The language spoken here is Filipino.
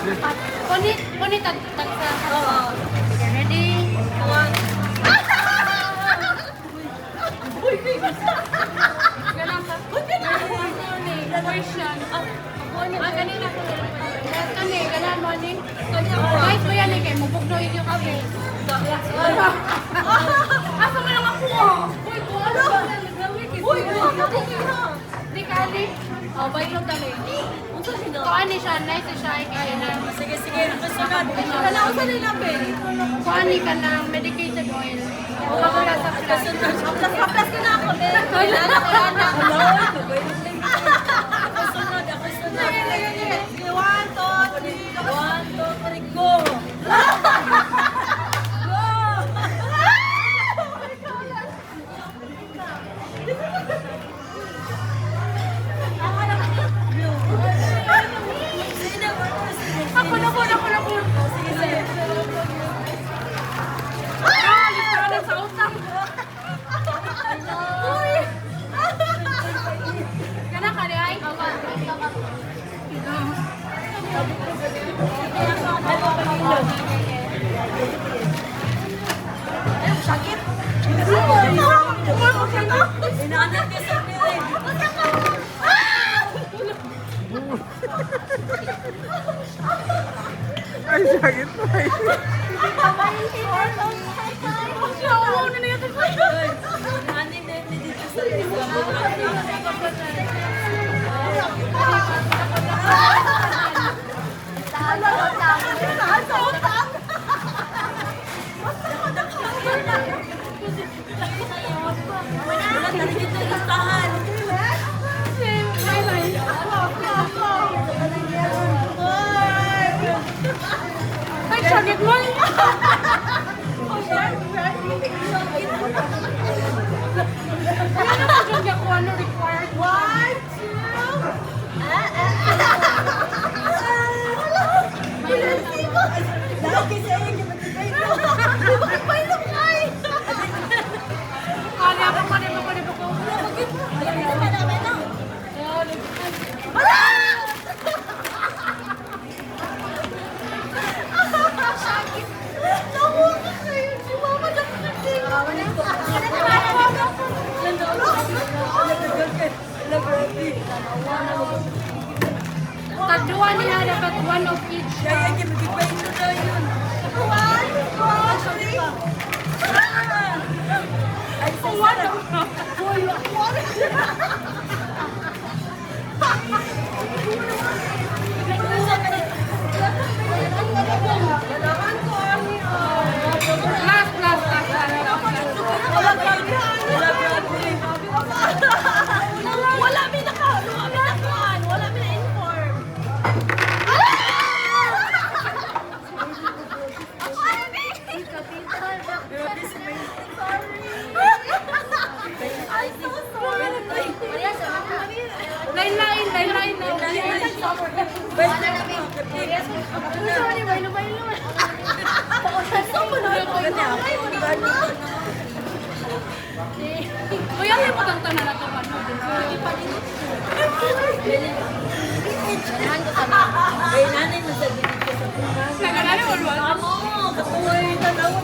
Kunit tag sa Oo. Okay, ready? One. Uy, ganun ka. Question. Kanina ko. Kani, ganun mo ni. Guys, mo yan kay mo bugnoy yung kami. Asa man lang ako. Uy, ano? Uy, di kali. Oh, bayo dali. Kuani siya, nice siya kay na. Sige, sige, nakasunod. Kana usa ni nabe. Kuani ka ng medicated oil. O wala sa kasunod. Kaplas ka na ako, be. Kailangan ko na. Nakasunod, ako sunod. Sige, 1, 2, 3, go! Ako. Sige, sige. Listaran sa utang. Uy! Kana ka di ay? Sakit? Inaanap ka sa piling. Ay, sakit pa eh. Ano na yun? Inaanap na yun dito sa wala talaga ito listahan. Ay, sakit mo! Ano ba dyan kung ano required? 1, 2. Lagi sa iyo, kapatid ko. Kali ako pa rin ako. Tagduan niya dapat one of each. Kaya kapatid ko na yun. Ay, Wala minakuan. Wala mina-inform. I'm so sorry. Lain-lain. Sorry, bailo. Kuya, may pagkanta na to.